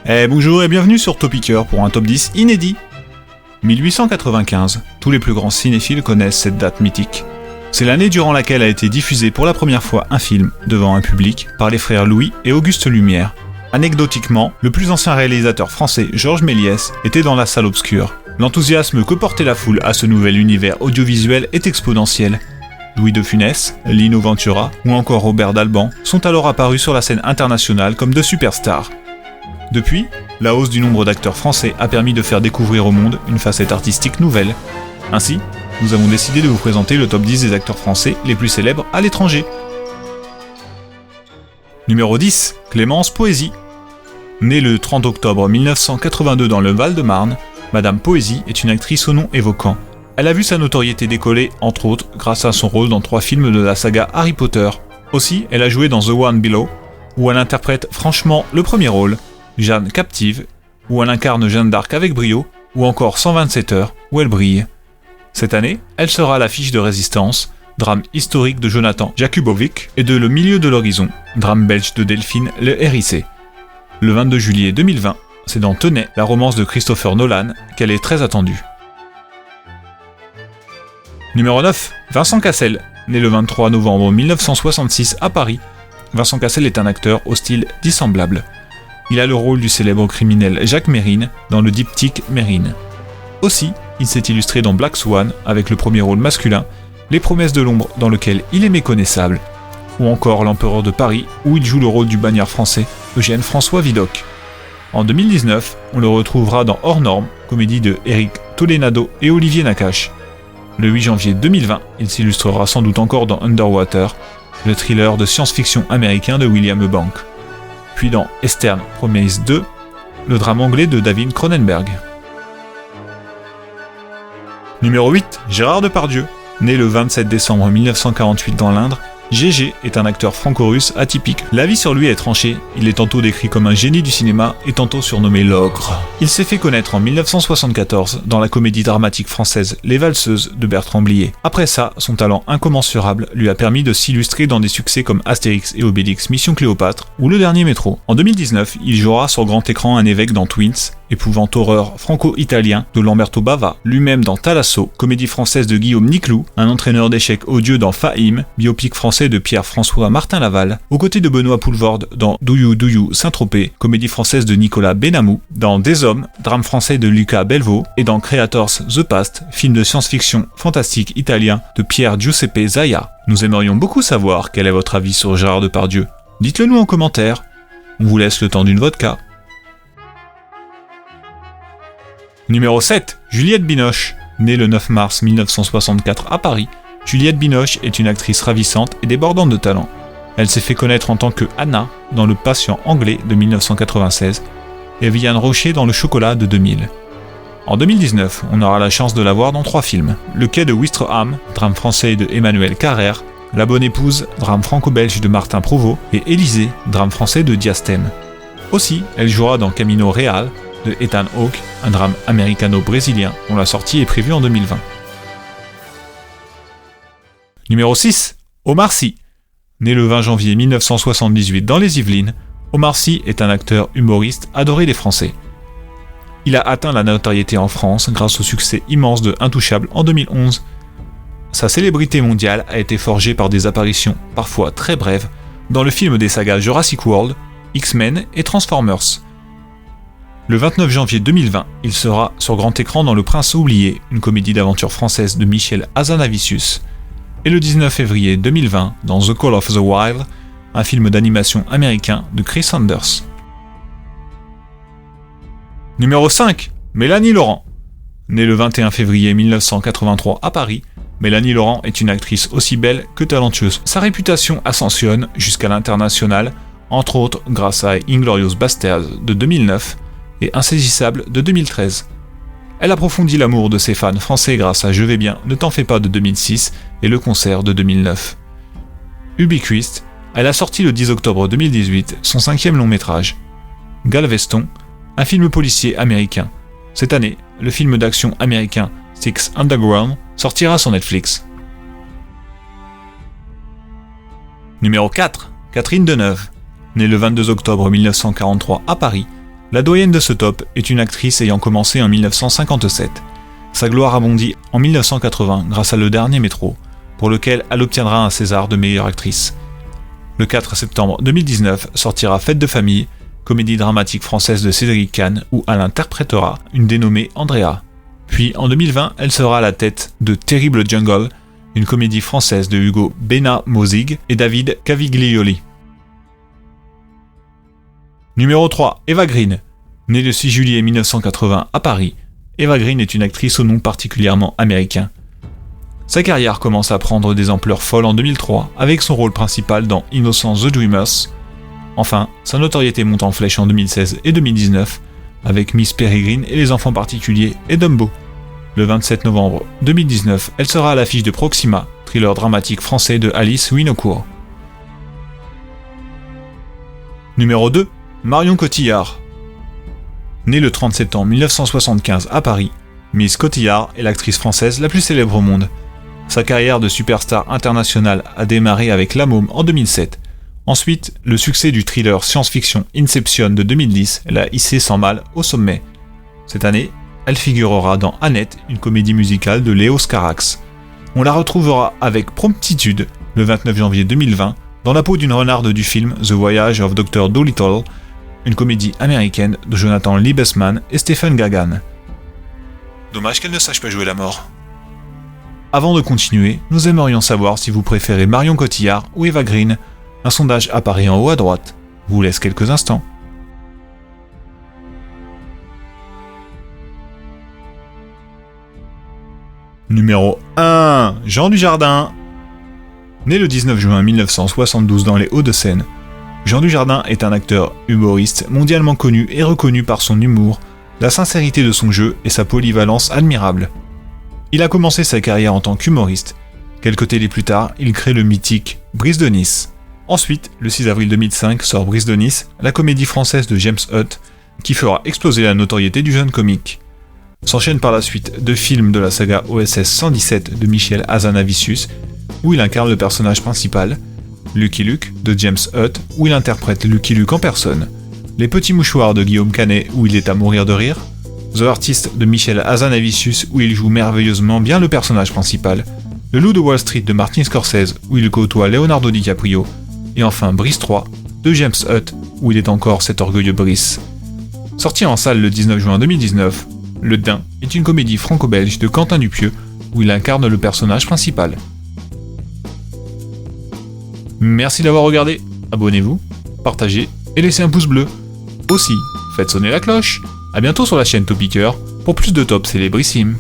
Bonjour et bienvenue sur Topiqueur pour un top 10 inédit. 1895, tous les plus grands cinéphiles connaissent cette date mythique. C'est l'année durant laquelle a été diffusé pour la première fois un film devant un public par les frères Louis et Auguste Lumière. Anecdotiquement, le plus ancien réalisateur français, Georges Méliès, était dans la salle obscure. L'enthousiasme que portait la foule à ce nouvel univers audiovisuel est exponentiel. Louis de Funès, Lino Ventura ou encore Robert Dalban sont alors apparus sur la scène internationale comme de superstars. Depuis, la hausse du nombre d'acteurs français a permis de faire découvrir au monde une facette artistique nouvelle. Ainsi, nous avons décidé de vous présenter le top 10 des acteurs français les plus célèbres à l'étranger. Numéro 10, Clémence Poésy. Née le 30 octobre 1982 dans le Val-de-Marne, Madame Poésy est une actrice au nom évoquant. Elle a vu sa notoriété décoller, entre autres, grâce à son rôle dans 3 films de la saga Harry Potter. Aussi, elle a joué dans The One Below, où elle interprète franchement le premier rôle, Jeanne captive, où elle incarne Jeanne d'Arc avec brio, ou encore 127 heures, où elle brille. Cette année, elle sera à l'affiche de Résistance, drame historique de Jonathan Jakubovic, et de Le Milieu de l'Horizon, drame belge de Delphine Le Hérissé. Le 22 juillet 2020, c'est dans Tenet, la romance de Christopher Nolan, qu'elle est très attendue. Numéro 9, Vincent Cassel. Né le 23 novembre 1966 à Paris, Vincent Cassel est un acteur au style dissemblable. Il a le rôle du célèbre criminel Jacques Mérine dans le diptyque Mérine. Aussi, il s'est illustré dans Black Swan avec le premier rôle masculin, Les Promesses de l'ombre dans lequel il est méconnaissable, ou encore L'Empereur de Paris où il joue le rôle du bagnard français Eugène François Vidocq. En 2019, on le retrouvera dans Hors Normes, comédie de Eric Toledano et Olivier Nakache. Le 8 janvier 2020, il s'illustrera sans doute encore dans Underwater, le thriller de science-fiction américain de William Bank. Puis dans Eastern Promise 2, le drame anglais de David Cronenberg. Numéro 8, Gérard Depardieu. Né le 27 décembre 1948 dans l'Indre, Gégé est un acteur franco-russe atypique. L'avis sur lui est tranché, il est tantôt décrit comme un génie du cinéma et tantôt surnommé l'ogre. Il s'est fait connaître en 1974 dans la comédie dramatique française Les Valseuses de Bertrand Blier. Après ça, son talent incommensurable lui a permis de s'illustrer dans des succès comme Astérix et Obélix Mission Cléopâtre ou Le Dernier Métro. En 2019, il jouera sur grand écran un évêque dans Twins, épouvante horreur franco-italien de Lamberto Bava, lui-même dans Thalasso, comédie française de Guillaume Niclou, un entraîneur d'échecs odieux dans Fahim, biopic français de Pierre-François Martin Laval, aux côtés de Benoît Poulvorde dans Do You Saint-Tropez, comédie française de Nicolas Benamou, dans Des Hommes, drame français de Luca Belvo, et dans Creators The Past, film de science-fiction fantastique italien de Pier Giuseppe Zaia. Nous aimerions beaucoup savoir quel est votre avis sur Gérard Depardieu. Dites-le nous en commentaire. On vous laisse le temps d'une vodka. Numéro 7, Juliette Binoche. Née le 9 mars 1964 à Paris, Juliette Binoche est une actrice ravissante et débordante de talent. Elle s'est fait connaître en tant que Anna dans Le Patient anglais de 1996 et Viviane Rocher dans Le Chocolat de 2000. En 2019, on aura la chance de la voir dans 3 films. Le Quai de Ouistreham, drame français de Emmanuel Carrère, La Bonne Épouse, drame franco-belge de Martin Provost, et Élysée, drame français de Diastème. Aussi, elle jouera dans Camino Real de Ethan Hawke, un drame américano-brésilien dont la sortie est prévue en 2020. Numéro 6, Omar Sy. Né le 20 janvier 1978 dans les Yvelines, Omar Sy est un acteur humoriste adoré des Français. Il a atteint la notoriété en France grâce au succès immense de Intouchable en 2011. Sa célébrité mondiale a été forgée par des apparitions, parfois très brèves, dans le film des sagas Jurassic World, X-Men et Transformers. Le 29 janvier 2020, il sera sur grand écran dans Le Prince oublié, une comédie d'aventure française de Michel Hazanavicius. Et le 19 février 2020, dans The Call of the Wild, un film d'animation américain de Chris Sanders. Numéro 5, Mélanie Laurent. Née le 21 février 1983 à Paris, Mélanie Laurent est une actrice aussi belle que talentueuse. Sa réputation ascensionne jusqu'à l'international, entre autres grâce à Inglourious Basterds de 2009 et Insaisissable de 2013. Elle approfondit l'amour de ses fans français grâce à Je vais bien, ne t'en fais pas de 2006 et Le concert de 2009. Ubiquiste, elle a sorti le 10 octobre 2018 son 5e long métrage, Galveston, un film policier américain. Cette année, le film d'action américain Six Underground sortira sur Netflix. Numéro 4, Catherine Deneuve. Née le 22 octobre 1943 à Paris, La doyenne de ce top est une actrice ayant commencé en 1957. Sa gloire abondit en 1980 grâce à Le Dernier Métro, pour lequel elle obtiendra un César de meilleure actrice. Le 4 septembre 2019 sortira Fête de famille, comédie dramatique française de Cédric Kahn, où elle interprétera une dénommée Andrea. Puis en 2020, elle sera à la tête de Terrible Jungle, une comédie française de Hugo Benamozig et David Caviglioli. Numéro 3, Eva Green. Née le 6 juillet 1980 à Paris, Eva Green est une actrice au nom particulièrement américain. Sa carrière commence à prendre des ampleurs folles en 2003 avec son rôle principal dans Innocence the Dreamers. Enfin, sa notoriété monte en flèche en 2016 et 2019 avec Miss Peregrine et les enfants particuliers et Dumbo. Le 27 novembre 2019, elle sera à l'affiche de Proxima, thriller dramatique français de Alice Winocourt. Numéro 2, Marion Cotillard. Née le 30 septembre 1975 à Paris, Miss Cotillard est l'actrice française la plus célèbre au monde. Sa carrière de superstar internationale a démarré avec La Môme en 2007. Ensuite, le succès du thriller science-fiction Inception de 2010 l'a hissée sans mal au sommet. Cette année, elle figurera dans Annette, une comédie musicale de Léo Scarax. On la retrouvera avec promptitude le 29 janvier 2020 dans la peau d'une renarde du film The Voyage of Dr. Dolittle, une comédie américaine de Jonathan Liebesman et Stephen Gagan. Dommage qu'elle ne sache pas jouer la mort. Avant de continuer, nous aimerions savoir si vous préférez Marion Cotillard ou Eva Green. Un sondage apparaît en haut à droite. Vous laisse quelques instants. Numéro 1. Jean Dujardin. Né le 19 juin 1972 dans les Hauts-de-Seine, Jean Dujardin est un acteur humoriste mondialement connu et reconnu par son humour, la sincérité de son jeu et sa polyvalence admirable. Il a commencé sa carrière en tant qu'humoriste. Quelques télés plus tard, il crée le mythique Brise de Nice. Ensuite, le 6 avril 2005 sort Brise de Nice, la comédie française de James Hutt, qui fera exploser la notoriété du jeune comique. S'enchaînent par la suite deux films de la saga OSS 117 de Michel Hazanavicius, où il incarne le personnage principal, Lucky Luke de James Hutt, où il interprète Lucky Luke en personne, Les Petits Mouchoirs de Guillaume Canet, où il est à mourir de rire, The Artist de Michel Hazanavicius, où il joue merveilleusement bien le personnage principal, Le Loup de Wall Street de Martin Scorsese, où il côtoie Leonardo DiCaprio, et enfin Brice 3 de James Hutt, où il est encore cet orgueilleux Brice. Sorti en salle le 19 juin 2019, Le Dain est une comédie franco-belge de Quentin Dupieux, où il incarne le personnage principal. Merci d'avoir regardé, abonnez-vous, partagez et laissez un pouce bleu. Aussi, faites sonner la cloche. A bientôt sur la chaîne Topiqueur pour plus de tops célébrissimes.